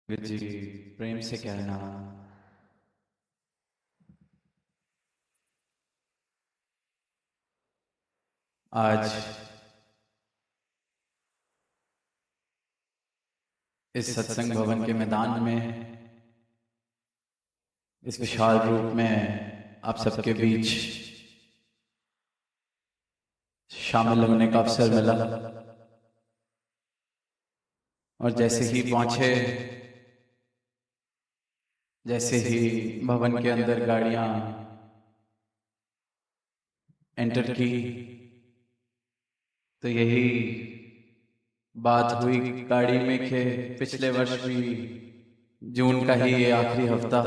जी, प्रेम से कहना। आज इस सत्संग भवन के मैदान में, इस विशाल रूप में आप सबके बीच शामिल होने का अवसर मिला। और जैसे ही पहुंचे, जैसे ही भवन के अंदर गाड़ियां एंटर की, तो यही बात हुई गाड़ी में कि पिछले वर्ष भी जून का ही ये आखिरी हफ्ता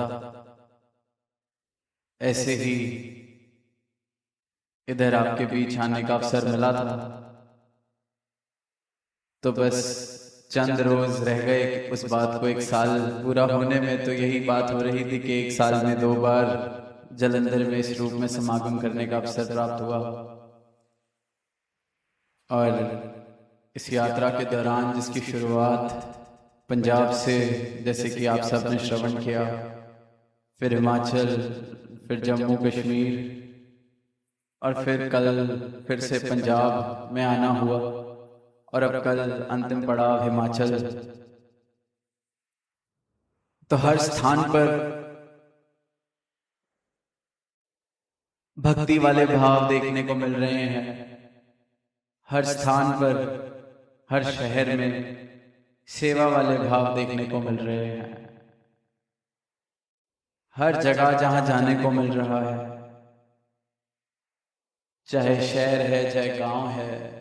ऐसे ही इधर आपके बीच आने का अवसर मिला था। तो बस चंद रोज रह गए उस बात को एक साल पूरा होने में। तो यही बात हो रही थी कि एक साल में 2 बार जलंधर में इस रूप में समागम करने का अवसर प्राप्त हुआ। और इस यात्रा के दौरान जिसकी शुरुआत पंजाब से, जैसे कि आप सब ने श्रवण किया, फिर हिमाचल, फिर जम्मू कश्मीर, और फिर कल फिर से पंजाब में आना हुआ, और अब कल अंतिम पड़ाव हिमाचल। तो हर स्थान पर भक्ति वाले भाव देखने को मिल रहे हैं। हर स्थान पर, हर शहर में सेवा वाले भाव देखने को मिल रहे हैं। हर जगह जहां जाने को मिल रहा है, चाहे शहर है चाहे गांव है,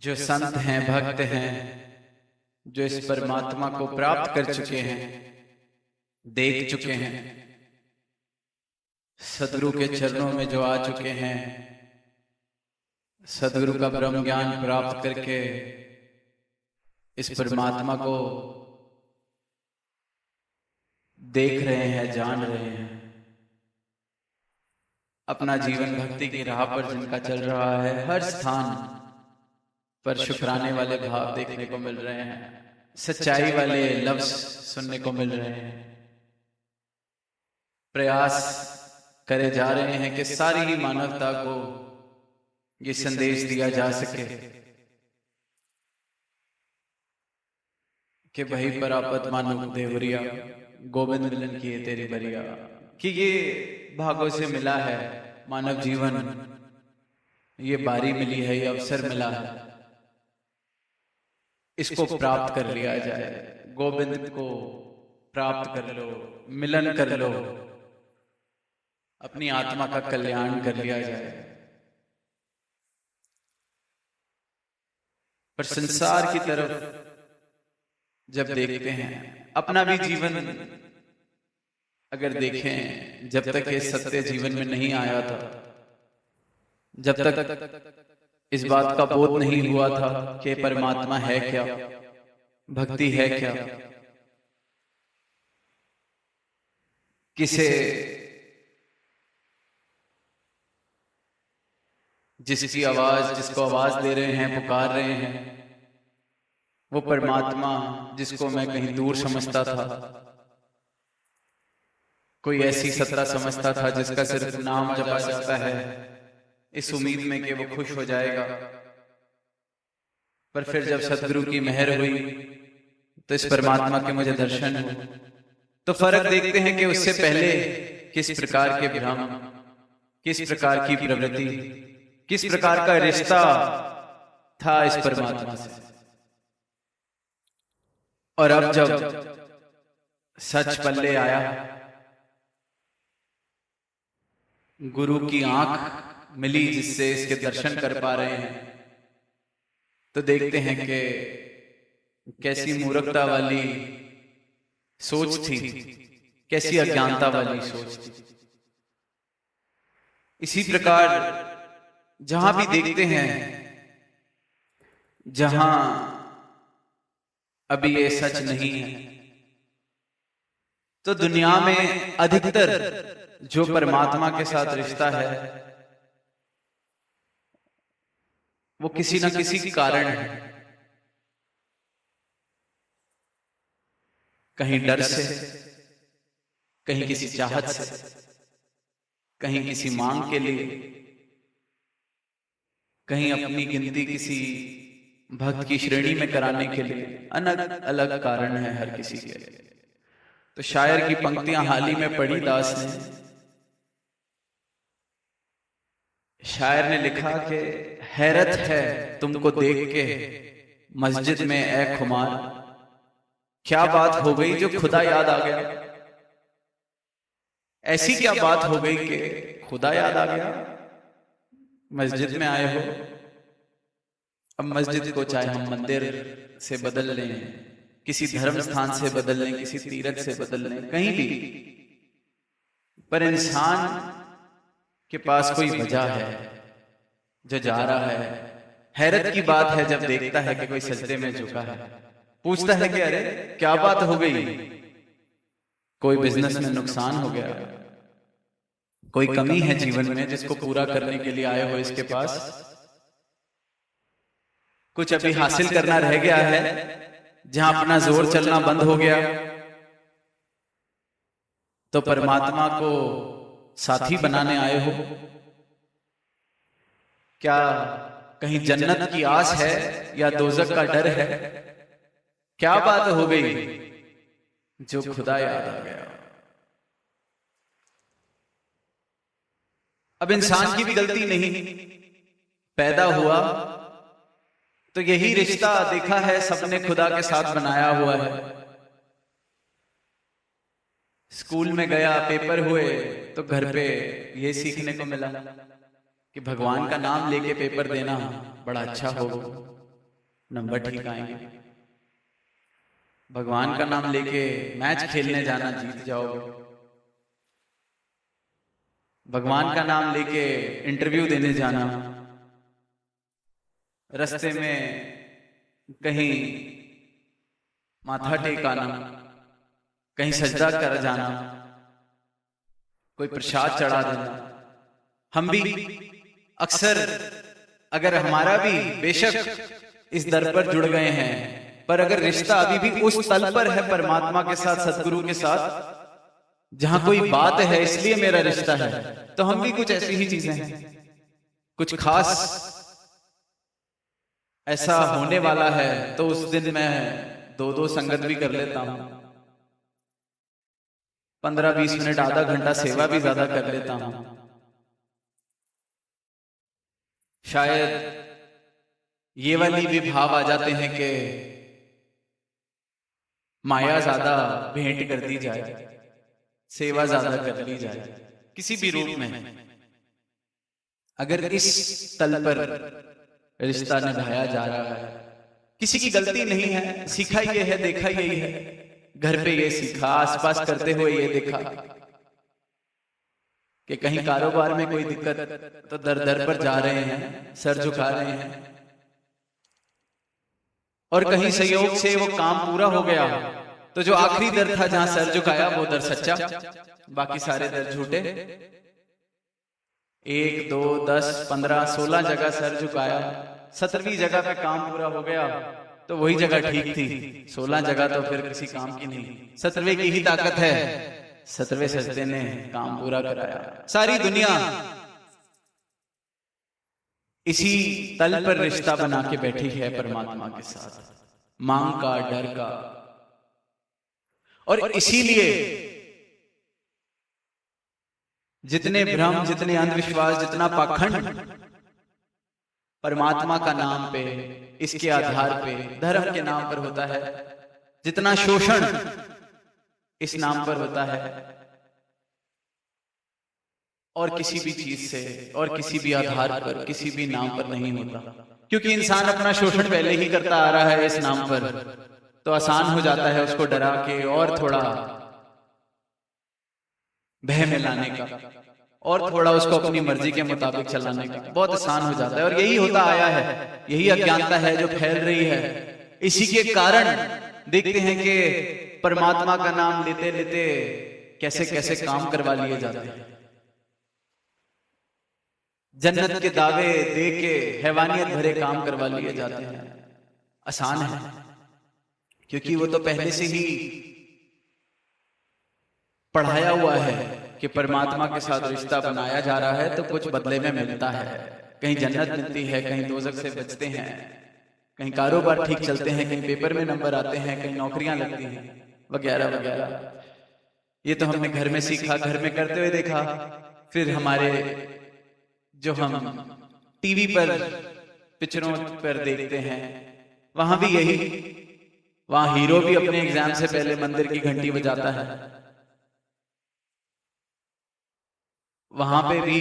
जो संत हैं, भक्त हैं, जो इस परमात्मा को प्राप्त कर चुके हैं, देख चुके हैं, सदगुरु के चरणों में जो आ चुके हैं, सदगुरु का ब्रह्म ज्ञान प्राप्त करके इस परमात्मा को देख रहे हैं, जान रहे हैं, अपना जीवन भक्ति की राह पर जिनका चल रहा है, हर स्थान पर शुक्राने वाले भाव देखने को मिल रहे हैं, सच्चाई वाले लफ्ज सुनने को मिल रहे हैं। प्रयास करे जा रहे हैं कि सारी ही मानवता को ये संदेश दिया जा सके कि वही परापत मानो देवरिया, गोविंद मिलन किए तेरी बरिया, कि ये भागों से मिला है मानव जीवन, ये बारी मिली है, ये अवसर मिला है, इसको प्राप्त कर लिया जाए। गोविंद को प्राप्त कर लो, मिलन कर लो, अपनी आत्मा का कल्याण कर लिया जाए। पर संसार की तरफ जब देखते हैं, अपना भी जीवन अगर देखें, जब तक ये सत्य जीवन में नहीं आया था, जब तक इस बात का बोध नहीं हुआ था कि परमात्मा है क्या, भक्ति है क्या, किसे जिसकी आवाज, जिसको आवाज दे रहे हैं, पुकार रहे हैं, वो परमात्मा जिसको मैं कहीं दूर समझता था, कोई ऐसी सत्ता समझता था जिसका सिर्फ नाम जपा सकता है इस उम्मीद में कि वो खुश हो जाएगा। पर फिर जब सतगुरु की मेहर हुई तो इस परमात्मा के मुझे दर्शन हुए, तो फर्क देखते हैं कि उससे पहले किस प्रकार के भ्रम, किस प्रकार की प्रवृत्ति, किस प्रकार का रिश्ता था इस परमात्मा से। और अब जब सच पल्ले आया, गुरु की आंख मिली जिससे इसके दर्शन कर पा रहे हैं, तो देखते हैं कि कैसी मूर्खता वाली सोच थी, कैसी अज्ञानता वाली सोच थी। इसी प्रकार जहां भी देखते हैं, जहां अभी ये सच नहीं है, तो दुनिया में अधिकतर जो परमात्मा के साथ रिश्ता है वो किसी न किसी कारण है। कहीं डर से, कहीं किसी चाहत से, कहीं किसी मांग के लिए, कहीं अपनी गिनती किसी भक्त की श्रेणी में कराने के लिए। अलग अलग कारण है हर किसी के। तो शायर की पंक्तियां हाल ही में पढ़ी दास ने। शायर ने लिखा कि हैरत है तुमको देख के मस्जिद में ए खुमार, क्या बात हो गई जो खुदा याद आ गया। ऐसी क्या बात हो गई कि खुदा याद आ गया। मस्जिद में आए हो, अब मस्जिद को चाहे हम मंदिर से बदल लें, किसी धर्म स्थान से बदल लें, किसी तीर्थ से बदल लें, कहीं भी, पर इंसान के पास कोई वजह है जो जा रहा है। हैरत की बात है जब देखता है कि कोई सजदे में झुका है, पूछता है कि अरे क्या बात हो गई। कोई बिजनेस में नुकसान हो गया, कोई कमी है जीवन में जिसको पूरा करने के लिए आए हो इसके पास, कुछ अभी हासिल करना रह गया है, जहां अपना जोर चलना बंद हो गया, तो परमात्मा को साथी बनाने आए हो। क्या कहीं जन्नत की आस है या दोजख का डर है। क्या बात हो गई जो खुदा याद आ गया। अब इंसान की भी गलती नहीं, पैदा हुआ तो यही रिश्ता देखा है सबने खुदा के साथ बनाया हुआ है। स्कूल में गया, पेपर हुए तो घर पे ये सीखने को मिला कि भगवान का नाम लेके पेपर देना बड़ा अच्छा होगा, नंबर ठीक आएंगे। भगवान का नाम लेके मैच खेलने जाना, जीत जाओगे। भगवान का नाम लेके इंटरव्यू देने जाना, रास्ते में कहीं माथा टेकाना, कहीं सजदा कर जाना, कोई प्रसाद चढ़ा देना। हम भी अक्सर, अगर हमारा भी बेशक इस दर पर जुड़ गए हैं, पर अगर रिश्ता अभी भी उस तल पर है परमात्मा के साथ, सदगुरु के साथ, जहां कोई बात है इसलिए मेरा रिश्ता है, तो हम भी कुछ ऐसी ही चीजें हैं, कुछ खास ऐसा होने वाला है तो उस दिन मैं 2-2 संगत भी कर लेता हूं, 15-20 मिनट, आधा घंटा सेवा भी ज्यादा कर लेता हूं। शायद ये वाली भी भाव आ जाते हैं कि माया ज्यादा भेंट कर दी जाए, सेवा ज्यादा कर ली जाए किसी भी रूप में। अगर इस तल पर रिश्ता निभाया जा रहा है, किसी की गलती नहीं है, सीखा ये है, देखा यही है, घर पे ये सीखा, आसपास करते हुए ये देखा कि कहीं कारोबार में कोई दिक्कत तो दर दर पर जा रहे हैं, सर झुका रहे हैं, और कहीं संयोग से वो काम पूरा हो गया तो जो आखिरी दर था जहां सर झुकाया वो दर सच्चा, बाकी सारे दर झूठे। 1, 2, 10, 15, 16 जगह सर झुकाया, 17वीं जगह पे काम पूरा हो गया तो वही जगह ठीक थी, 16 जगह तो फिर किसी काम की नहीं। 17वें की ही ताकत है, 17वें सजदे ने काम पूरा कराया। सारी दुनिया इसी तल पर रिश्ता बना के बैठी है परमात्मा के साथ, मांग का, डर का। और इसीलिए जितने भ्रम, जितने अंधविश्वास, जितना पाखंड परमात्मा का नाम पे, इसके आधार पे, धर्म के नाम पर होता है, जितना शोषण इस नाम पर होता है, और किसी भी चीज से और किसी भी आधार पर, किसी भी नाम पर नहीं होता। क्योंकि इंसान अपना शोषण पहले ही करता आ रहा है इस नाम पर, तो आसान हो जाता है उसको डरा के और थोड़ा भय में लाने का, और थोड़ा उसको अपनी मर्जी के मुताबिक चलाने का बहुत आसान हो जाता है। और यही होता आया है, यही अज्ञानता है जो फैल रही है। इसी के कारण देखते हैं कि परमात्मा का नाम लेते लेते कैसे कैसे काम करवा लिए जाते हैं, जन्नत के दावे दे के हैवानियत भरे काम करवा लिए जाते हैं। आसान है क्योंकि वो तो पहले से ही पढ़ाया हुआ है कि परमात्मा के साथ रिश्ता बनाया जा रहा है तो कुछ बदले में मिलता है, कहीं जन्नत मिलती है, कहीं दोजख से बचते हैं, कहीं कारोबार ठीक चलते हैं, कहीं पेपर में नंबर आते हैं, कहीं नौकरियां लगती हैं, वगैरह वगैरह। ये तो हमने घर में सीखा, घर में करते हुए देखा। फिर हमारे जो हम टीवी पर पिक्चरों पर देखते हैं वहां भी यही, वहां हीरो भी अपने एग्जाम से पहले मंदिर की घंटी बजाता है, वहां पे भी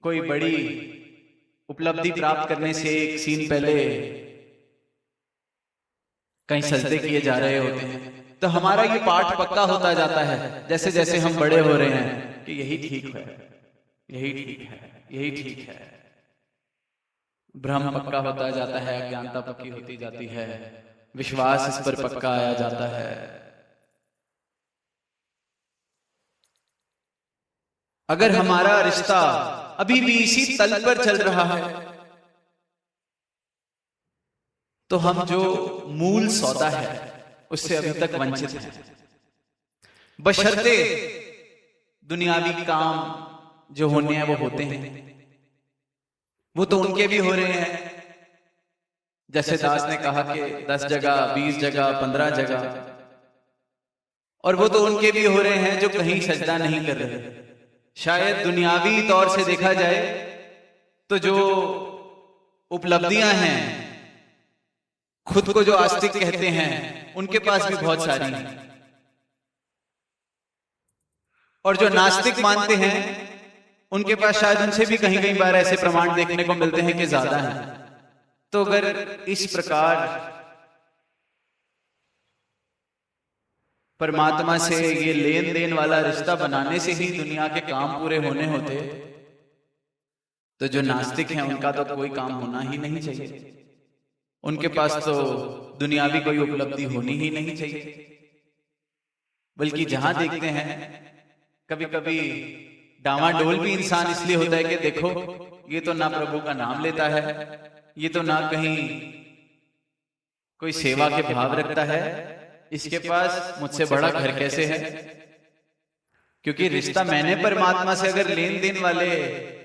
कोई बड़ी उपलब्धि प्राप्त करने से एक सीन पहले कहीं सजदे किए जा रहे होते हैं। तो हमारा ये पाठ पक्का होता जाता है जैसे जैसे हम बड़े हो रहे हैं कि यही ठीक है, यही ठीक है, यही ठीक है। भ्रम पक्का होता जाता है, अज्ञानता पक्की होती जाती है, विश्वास इस पर पक्का आया जाता है। अगर हमारा रिश्ता अभी भी इसी तल पर चल रहा है तो हम जो मूल सौदा है उससे अभी तक वंचित हैं। बशर्ते दुनियावी काम जो होने हैं वो होते हैं, वो तो उनके भी हो रहे हैं। जैसे दास ने कहा कि 10 जगह, 20 जगह, 15 जगह, और वो तो उनके भी हो रहे हैं जो कहीं सजदा नहीं कर रहे। शायद दुनियावी तौर से देखा जाए तो जो उपलब्धियां हैं, खुद को जो आस्तिक कहते हैं, उनके पास भी बहुत सारी हैं, और जो नास्तिक मानते हैं उनके पास शायद उनसे भी कहीं कहीं बार ऐसे प्रमाण देखने को मिलते हैं कि ज्यादा हैं। तो अगर इस प्रकार परमात्मा से ये लेन देन वाला रिश्ता बनाने से ही दुनिया के काम पूरे होने होते, तो जो नास्तिक हैं उनका तो कोई काम होना ही नहीं चाहिए। उनके पास तो दुनियावी कोई उपलब्धि होनी ही नहीं चाहिए। बल्कि जहां देखते हैं कभी कभी डामाडोल भी इंसान इसलिए होता है कि देखो ये तो ना प्रभु का नाम लेता है, ये तो ना कहीं कोई सेवा के भाव रखता है, इसके पास मुझसे बड़ा घर कैसे है। क्योंकि रिश्ता मैंने परमात्मा से अगर लेन देन वाले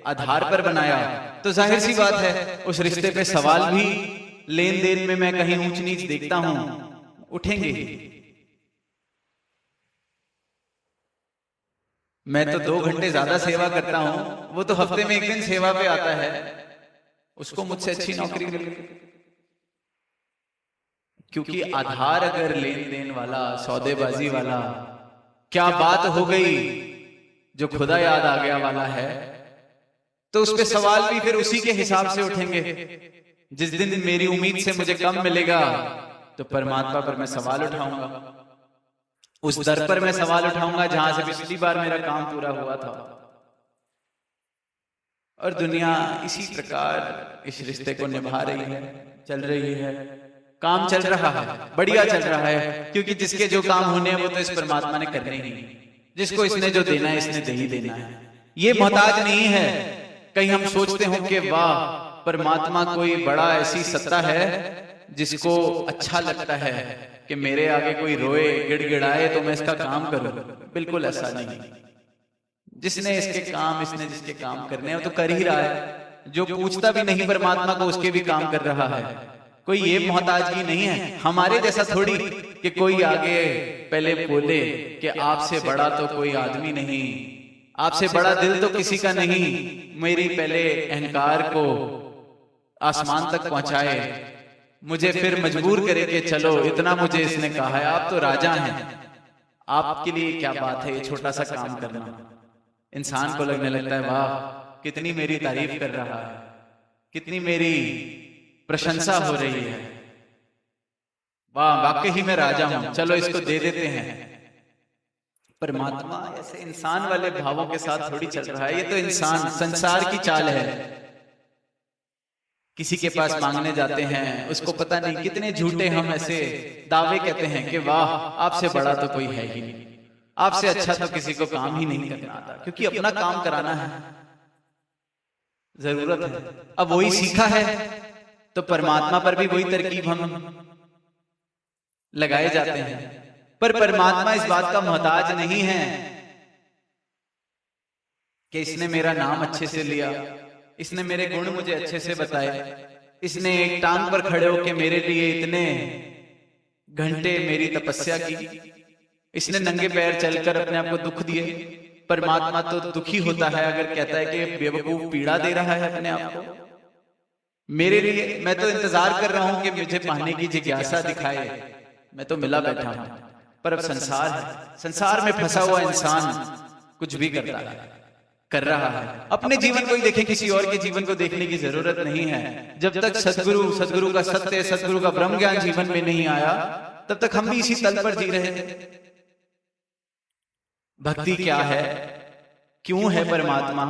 आधार पर बनाया तो जाहिर सी बात है उस रिश्ते पे सवाल भी लेन देन में मैं कहीं ऊंच नीच देखता हूं उठेंगे। मैं तो 2 घंटे ज्यादा सेवा करता हूं, वो तो हफ्ते में 1 दिन सेवा पे आता है, उसको मुझसे अच्छी नौकरी मिल गई। क्योंकि आधार अगर लेन देन वाला, सौदेबाजी वाला, क्या बात हो गई, जो खुदा याद आ गया वाला है, तो उस पे सवाल भी फिर उसी के हिसाब से उठेंगे। जिस दिन मेरी उम्मीद से मुझे कम मिलेगा तो परमात्मा पर मैं सवाल उठाऊंगा, उस दर पर मैं सवाल उठाऊंगा जहां से पिछली बार मेरा काम पूरा हुआ था। और दुनिया इसी प्रकार इस रिश्ते को निभा रही है, चल रही है, काम चल रहा है, बढ़िया चल रहा है। क्योंकि जिसके जो काम होने हैं वो तो इस परमात्मा ने करने ही, जिसको इसने जो देना है इसने दे ही देना है। ये मोहताज नहीं है कहीं हम सोचते हो कि वाह परमात्मा कोई बड़ा ऐसी सत्ता है जिसको अच्छा लगता है कि मेरे आगे कोई रोए गिड़गिड़ाए तो मैं इसका काम करूं। बिल्कुल ऐसा नहीं। जिसने इसके काम, इसने जिसके काम करने हैं वो तो कर ही रहा है। जो पूछता भी नहीं परमात्मा को उसके भी काम कर रहा है। कोई ये मोहताजगी नहीं है हमारे जैसा थोड़ी कि कोई आगे पहले बोले कि आपसे बड़ा तो कोई आदमी नहीं, आपसे बड़ा दिल तो किसी का नहीं, मेरी पहले अहंकार को आसमान तक पहुंचाए, मुझे फिर मजबूर करे कि चलो इतना मुझे इसने कहा है, आप तो राजा हैं, आपके लिए क्या बात है ये छोटा सा काम करना। इंसान को लगने लगता है वाह कितनी मेरी तारीफ कर रहा है, कितनी मेरी प्रशंसा हो रही है, वाह वाकई ही मैं राजा हूं, चलो इसको दे देते हैं। परमात्मा ऐसे इंसान वाले भावों के साथ थोड़ी चल रहा है। ये तो इंसान संसार की चाल है। किसी के पास मांगने जाते हैं, उसको पता नहीं कितने झूठे हम ऐसे दावे कहते हैं कि वाह आपसे बड़ा तो कोई है ही नहीं, आपसे अच्छा तो किसी को काम ही नहीं करना आता, क्योंकि अपना काम कराना है, जरूरत है। अब वही सीखा है तो परमात्मा पर भी वही तरकीब हम लगाए जाते हैं पर परमात्मा इस बात का मोहताज नहीं है कि इसने मेरा नाम अच्छे से लिया, इसने मेरे गुण मुझे अच्छे से बताए, इसने एक टांग पर खड़े होकर मेरे लिए इतने घंटे मेरी तपस्या की, इसने नंगे पैर चलकर अपने आप को दुख दिए। परमात्मा तो दुखी होता है अगर कहता है कि बेवकूफ पीड़ा दे रहा है अपने आप को मेरे लिए। मैं तो इंतजार कर रहा हूं कि मुझे पाने की जिज्ञासा दिखाए, मैं तो मिला बैठा हूं। पर अब संसार है, संसार में फंसा हुआ इंसान कुछ भी करता है, कर रहा है। अपने जीवन को ही देखें, किसी और के जीवन को देखने की जरूरत नहीं है। जब तक सदगुरु का सत्य, सदगुरु का ब्रह्म ज्ञान जीवन में नहीं आया, तब तक हम भी इसी तल पर जी रहे थे। भक्ति क्या है, क्यों है परमात्मा,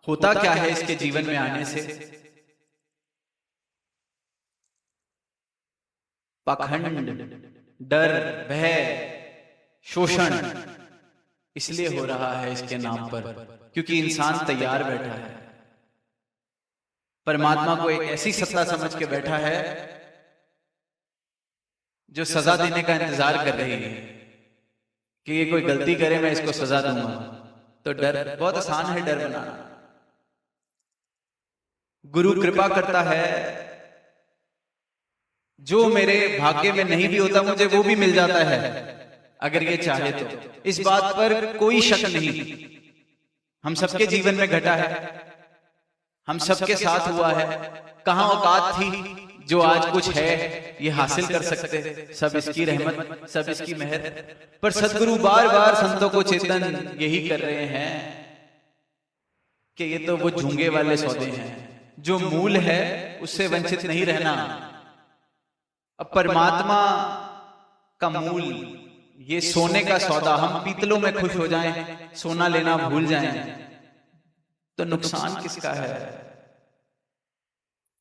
होता क्या है इसके जीवन में आने से? पाखंड, डर, भय, शोषण इसलिए हो रहा है इसके नाम पर, क्योंकि इंसान तैयार बैठा है। परमात्मा को एक ऐसी सत्ता समझ के बैठा है जो सजा देने का इंतजार कर रही है कि ये कोई गलती करे मैं इसको सजा दूंगा। तो डर बहुत आसान है, डर बनाना। गुरु कृपा करता है, जो मेरे भाग्य में नहीं भी होता मुझे वो भी मिल जाता है अगर ये चाहे तो। इस बात पर कोई शक नहीं। हम सबके जीवन में घटा है, हम सबके साथ हुआ है। कहां औकात थी जो आज कुछ है ये हासिल कर सकते, सब इसकी रहमत, सब इसकी मेहर। पर सदगुरु बार बार संतों को चेतन यही कर रहे हैं कि ये तो वो झूंगे वाले सौदे हैं, जो मूल है उससे वंचित नहीं रहना। अब परमात्मा का मूल ये सोने का सौदा, हम पीतलों में खुश हो जाएं, सोना लेना भूल जाएं तो नुकसान किसका है?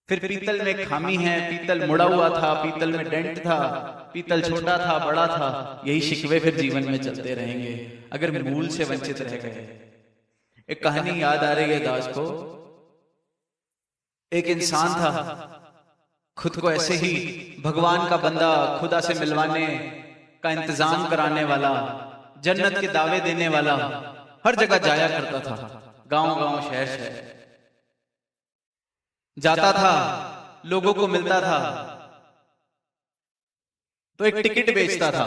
फिर पीतल में खामी है, पीतल मुड़ा हुआ था, पीतल में डेंट था, पीतल छोटा था, बड़ा था, यही शिकवे फिर जीवन में चलते रहेंगे अगर मूल से वंचित रह गए। एक कहानी याद आ रही है दास को। एक इंसान था, खुद को ऐसे ही भगवान का बंदा, खुदा से मिलवाने का इंतजाम कराने वाला, जन्नत के दावे देने वाला, हर जगह जाया करता था, गांव गांव, शहर शहर जाता था, लोगों को मिलता था तो एक टिकट बेचता था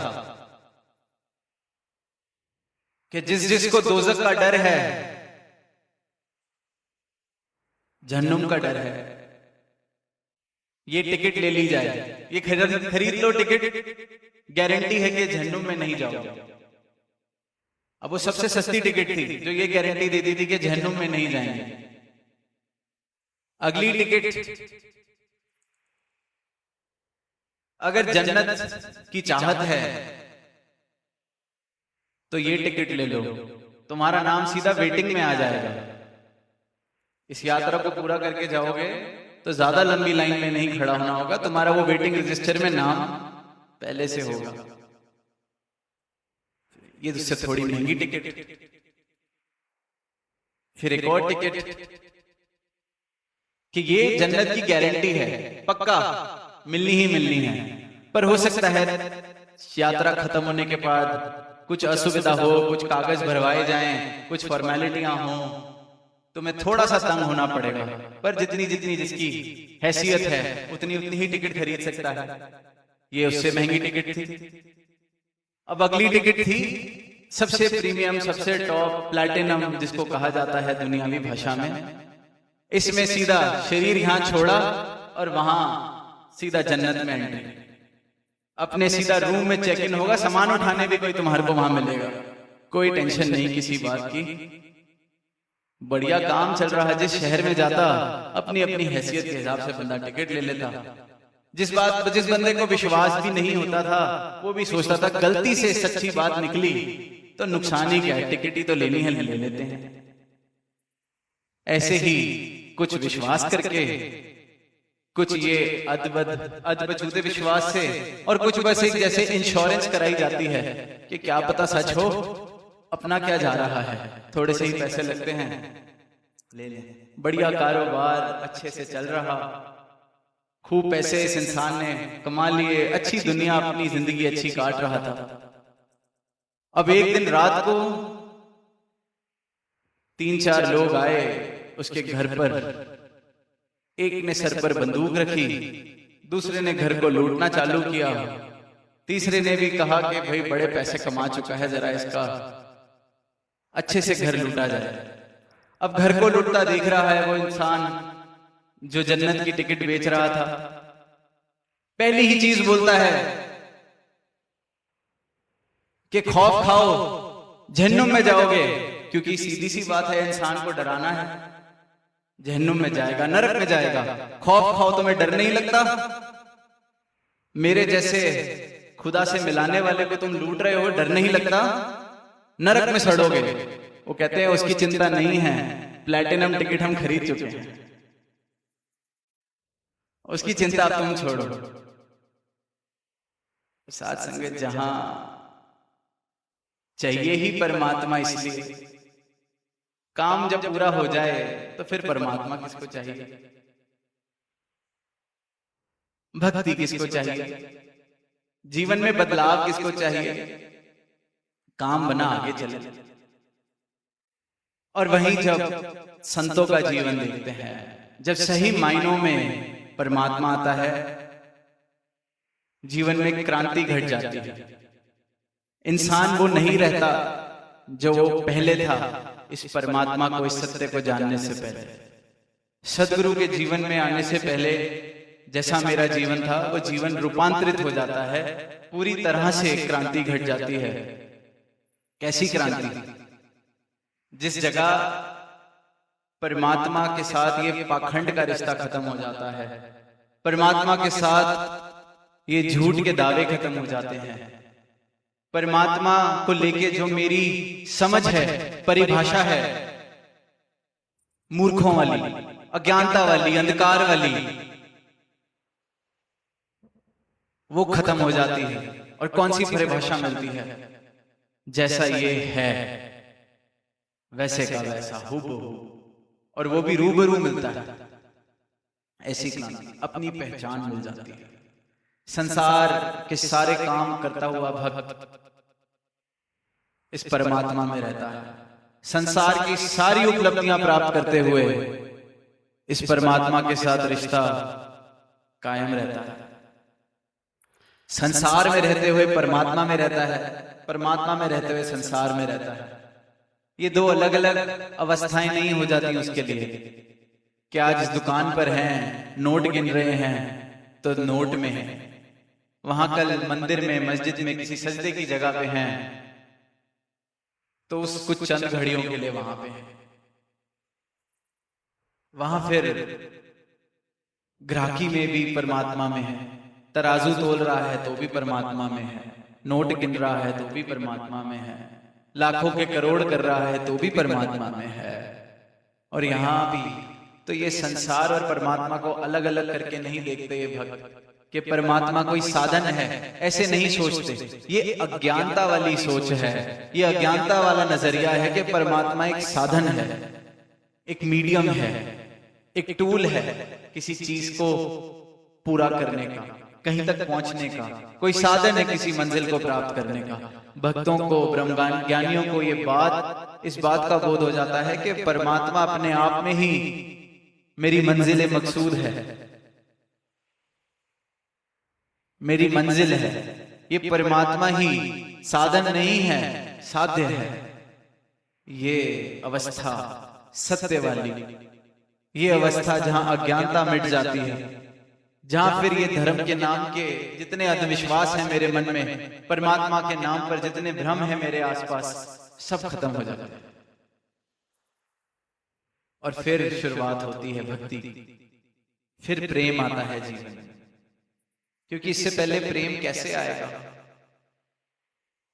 कि जिस जिसको दोजख का डर है, जहन्नुम का डर है, ये टिकट ले ली जाए, ये खरीद लो टिकट, गारंटी है कि जहन्नुम में नहीं जाओ। अब वो सबसे सस्ती टिकट थी जो ये गारंटी देती थी कि जहन्नुम में नहीं जाएंगे। अगली टिकट, अगर जन्नत की चाहत है तो ये टिकट ले लो, तुम्हारा नाम सीधा वेटिंग में आ जाएगा। इस यात्रा को पूरा करके जाओगे तो ज्यादा लंबी लाइन में नहीं खड़ा होना होगा, तुम्हारा वो वेटिंग रजिस्टर में नाम पहले से होगा। ये उससे थोड़ी महंगी टिकट, फिर एक और टिकट कि ये जन्नत की गारंटी है, पक्का मिलनी ही मिलनी है। पर हो सकता है यात्रा खत्म होने के बाद कुछ असुविधा हो, कुछ कागज भरवाए जाएं, कुछ फॉर्मेलिटियां हो, तो मैं थोड़ा सा तंग होना पड़ेगा। पर जितनी जितनी जिसकी हैसियत है उतनी उतनी ही टिकट खरीद सकता है। ये उससे महंगी टिकट थी। अब अगली टिकट थी सबसे प्रीमियम, सबसे टॉप, प्लैटिनम जिसको कहा जाता है दुनियावी भाषा में। इसमें सीधा शरीर यहां छोड़ा और वहां सीधा जन्नत में एंट्री। अपने सीधा रूम में चेक इन होगा, सामान उठाने भी कोई तुम्हारे को वहां मिलेगा, कोई टेंशन नहीं किसी बात की। बढ़िया काम चल रहा है। जिस शहर में जाता अपनी अपनी हैसियत के हिसाब से बंदा टिकट ले लेता। जिस बंदे को विश्वास भी नहीं होता था वो भी सोचता था गलती से सच्ची बात निकली तो नुकसान ही क्या है, टिकट ही तो लेनी है, ले लेते हैं। ऐसे ही कुछ विश्वास करके, कुछ ये अद्भुत विश्वास से, और कुछ बस एक जैसे इंश्योरेंस कराई जाती है कि क्या पता सच हो, अपना क्या जा रहा है, थोड़े से ही पैसे लगते हैं, ले लें। बढ़िया कारोबार अच्छे से चल रहा, खूब पैसे इस इंसान ने कमा लिए, अच्छी दुनिया, अपनी जिंदगी अच्छी काट रहा था। अब एक दिन रात को 3-4 लोग आए उसके घर पर। एक ने सर पर बंदूक रखी, दूसरे ने घर को लूटना चालू किया, तीसरे ने भी कहा कि भाई बड़े पैसे कमा चुका है, जरा इसका अच्छे से घर लूटा जाए। अब घर को लूटता देख रहा है वो इंसान जो जन्नत की टिकट बेच रहा था। पहली ही चीज बोलता है कि खौफ खाओ, जहन्नुम में जाओगे, क्योंकि सीधी सी बात है, इंसान को डराना है, जहन्नुम में जाएगा, नरक में जाएगा। खौफ खाओ, तुम्हें डर नहीं लगता? मेरे जैसे खुदा से मिलाने वाले को तुम लूट रहे हो, डर नहीं लगता? नरक में सड़ोगे। वो कहते हैं उसकी चिंता नहीं है, प्लैटिनम टिकट हम खरीद चुके हैं, उसकी चिंता तुम छोड़ो। साथ संगत, जहां चाहिए ही परमात्मा, इसलिए काम जब पूरा हो जाए तो फिर परमात्मा किसको चाहिए, भक्ति किसको चाहिए, जीवन में बदलाव किसको चाहिए, काम बना आगे चले। और वहीं जब संतों का जीवन देखते हैं, जब सही मायनों में परमात्मा आता है, जीवन में क्रांति घट जाती है। इंसान वो नहीं रहता जो वो पहले था, इस परमात्मा को, इस सत्य को जानने से पहले। सदगुरु के जीवन में आने से पहले जैसा मेरा जीवन था, वो जीवन रूपांतरित हो जाता है, पूरी तरह से क्रांति घट जाती है। कैसी क्रांति? जिस जगह परमात्मा के साथ ये पाखंड का रिश्ता खत्म हो जाता है, परमात्मा के साथ ये झूठ के दावे खत्म हो जाते हैं, परमात्मा को लेके जो मेरी समझ है, परिभाषा है, मूर्खों वाली, अज्ञानता वाली, अंधकार वाली, वो खत्म हो जाती है। और कौन सी परिभाषा मिलती है? जैसा ये है वैसे का वैसा, हूबहू, और वो भी रूबरू मिलता है। ऐसी क्रांति, अपनी पहचान मिल जाती है। संसार के सारे काम करता हुआ भक्त इस परमात्मा में रहता है। संसार की सारी उपलब्धियां प्राप्त करते हुए इस परमात्मा के साथ रिश्ता कायम रहता है। संसार में रहते हुए परमात्मा में रहता है, परमात्मा में रहते हुए संसार में रहता है। ये दो अलग अलग अवस्थाएं नहीं हो जाती उसके लिए। क्या जिस दुकान पर हैं, नोट गिन रहे हैं तो नोट में है, वहां कल मंदिर में, मस्जिद में, किसी सजदे की जगह पे हैं तो उस कुछ चंद घड़ियों के लिए वहां पे है। वहां फिर ग्राहकी में भी परमात्मा में है, तराजू तोल रहा है तो भी परमात्मा में है, नोट गिन रहा है तो भी परमात्मा में है, लाखों के करोड़ कर रहा है तो भी परमात्मा में है। और यहां भी तो ये संसार और परमात्मा को अलग अलग करके नहीं देखते ये भक्त, कि परमात्मा कोई साधन है, ऐसे नहीं सोचते। ये अज्ञानता वाली सोच है, ये अज्ञानता वाला नजरिया है कि परमात्मा एक साधन है, एक मीडियम है, एक टूल है, किसी चीज को पूरा करने का, कहीं तक पहुंचने का, कोई साधन है किसी मंजिल को प्राप्त करने का। भक्तों को, ब्रह्म ज्ञानियों को ये बात, इस बात का बोध हो जाता है कि परमात्मा अपने आप में ही मेरी मंजिल मकसूद है, मेरी मंजिल है। ये परमात्मा ही साधन नहीं है, साध्य है। ये अवस्था सत्य वाली, ये अवस्था जहां अज्ञानता मिट जाती है, जहां फिर ये धर्म के नाम के जितने अंधविश्वास हैं मेरे मन में, परमात्मा के नाम पर जितने भ्रम हैं मेरे आसपास, सब खत्म हो जाते हैं। और फिर शुरुआत होती है भक्ति की, फिर प्रेम आता है जीवन में। क्योंकि इससे पहले प्रेम कैसे आएगा?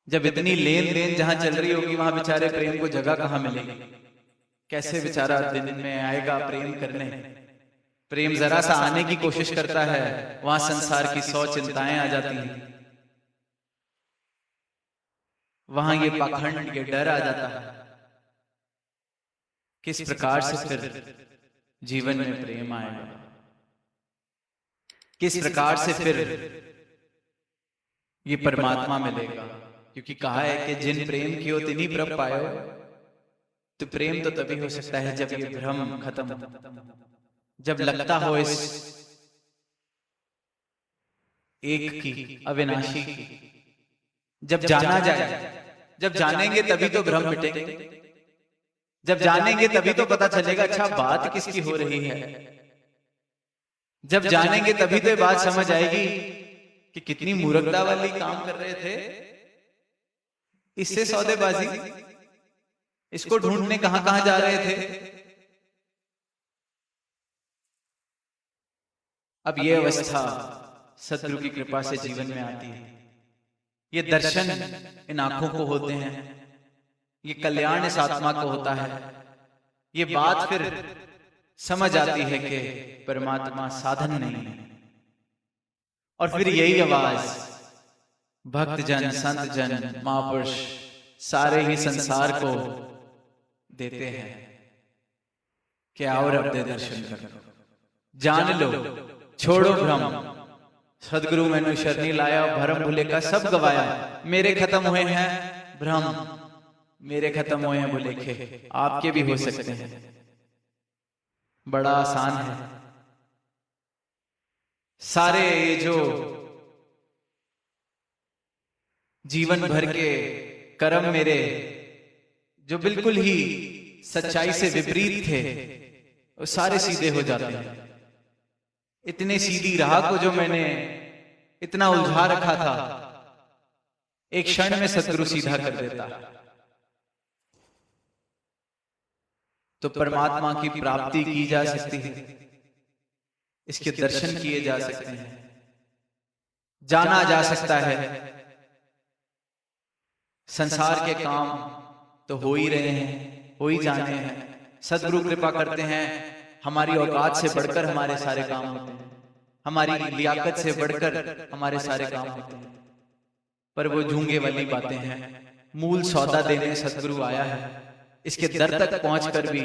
जब इतनी लेन देन जहां चल रही होगी, वहां बेचारे प्रेम को जगह कहां मिलेगी? कैसे बेचारा दिन में आएगा प्रेम करने? प्रेम जरा सा आने की कोशिश करता है, वहां संसार की 100 चिंताएं आ जाती हैं, वहां ये पाखंड, ये डर आ जाता है। किस प्रकार से फिर जीवन में प्रेम आएगा? किस प्रकार से फिर ये परमात्मा मिलेगा। क्योंकि कहा है कि जिन प्रेम कियो तिन्हीं प्रभ पायो। तो प्रेम तो तभी हो सकता है जब ये भ्रम खत्म हो, जब लगता हो इस एक की, अविनाशी की, जब जाना जाए। जब जानेंगे तभी तो भ्रम मिटेंगे, जब जानेंगे तभी तो पता चलेगा अच्छा बात किसकी हो रही है। जब जानेंगे तभी तो ये बात समझ आएगी कि कितनी मूर्खता वाली काम कर रहे थे, इससे सौदेबाजी, इसको ढूंढने कहां कहां जा रहे थे। अब ये अवस्था सतगुरु की कृपा से जीवन में आती है। ये दर्शन इन आंखों को होते हैं, ये कल्याण इस आत्मा को होता है। ये बात फिर समझ आती है कि परमात्मा साधन नहीं है। और फिर यही आवाज भक्त जन, संत जन, महापुरुष सारे ही संसार को देते हैं कि आओ रब दे दर्शन करो, जान लो, छोड़ो भ्रम। सदगुरु मैंने शरणी लाया, भरम भुले का सब गवाया। मेरे खत्म हुए हैं भ्रम, मेरे खत्म हुए हैं भुलेखे, आपके भी हो सकते हैं। बड़ा आसान है। सारे ये जो जीवन भर के कर्म मेरे जो बिल्कुल ही सच्चाई से विपरीत थे, वो सारे सीधे हो जाते हैं। इतने सीधी राह को जो मैंने इतना उलझा रखा था, एक क्षण में सतगुरु सीधा कर देता। तो परमात्मा की प्राप्ति की जा सकती है, इसके दर्शन किए जा सकते हैं, जाना जा सकता है। संसार के काम तो हो ही रहे हैं, हो ही जाने हैं। सदगुरु कृपा करते हैं, हमारी औकात से बढ़कर हमारे सारे काम होते हैं, हमारी लियाकत से बढ़कर हमारे सारे काम होते हैं। पर वो झूंगे वाली बातें हैं। मूल सौदा देने सदगुरु आया है, इसके दर तक पहुंचकर भी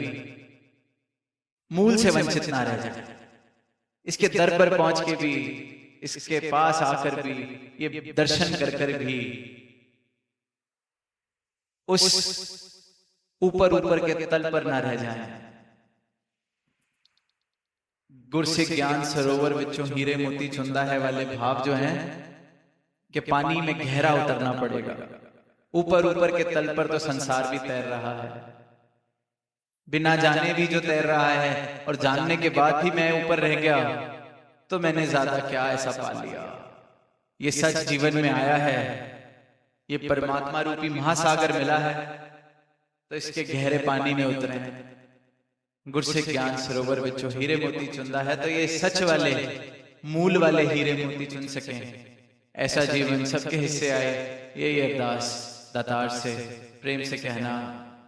मूल से वंचित ना रह जाए। इसके दर पर पहुंच के भी, इसके पास आकर भी, ये दर्शन कर कर भी उस ऊपर के तल पर ना रह जाए। गुरसिख ज्ञान सरोवर विचों हीरे मोती चुंदा है वाले भाव जो हैं कि पानी में गहरा उतरना पड़ेगा। ऊपर के तल पर तो संसार भी तैर रहा है, बिना जाने भी जो तैर रहा है, और जानने के बाद भी मैं ऊपर रह गया तो मैंने ज्यादा क्या ऐसा पा लिया। ये सच जीवन में आया है, ये परमात्मा रूपी महासागर मिला है, तो इसके गहरे पानी में उतरे हैं। गुरसिख ज्ञान सरोवर विचों हीरे मोती चुंदा है, तो ये सच वाले मूल वाले हीरे मोती चुन सकें, ऐसा जीवन सबके हिस्से आए। यही अरदास दातार से प्रेम से कहना।